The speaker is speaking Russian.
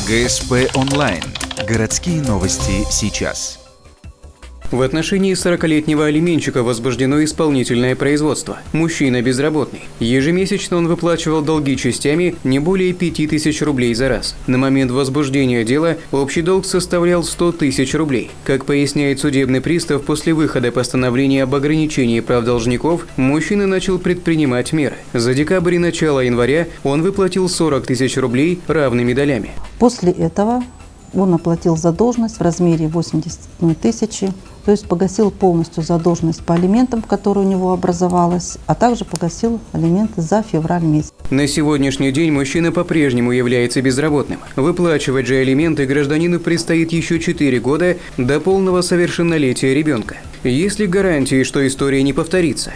ГСП онлайн. Городские новости сейчас. В отношении 40-летнего алименщика возбуждено исполнительное производство. Мужчина безработный. Ежемесячно он выплачивал долги частями не более 5000 рублей за раз. На момент возбуждения дела общий долг составлял 100 тысяч рублей. Как поясняет судебный пристав, после выхода постановления об ограничении прав должников, мужчина начал предпринимать меры. За декабрь и начало января он выплатил 40 тысяч рублей равными долями. После этого он оплатил задолженность в размере 81 тысячи, то есть погасил полностью задолженность по алиментам, которая у него образовалась, а также погасил алименты за февраль месяц. На сегодняшний день мужчина по-прежнему является безработным. Выплачивать же алименты гражданину предстоит еще 4 года до полного совершеннолетия ребенка. Есть ли гарантии, что история не повторится?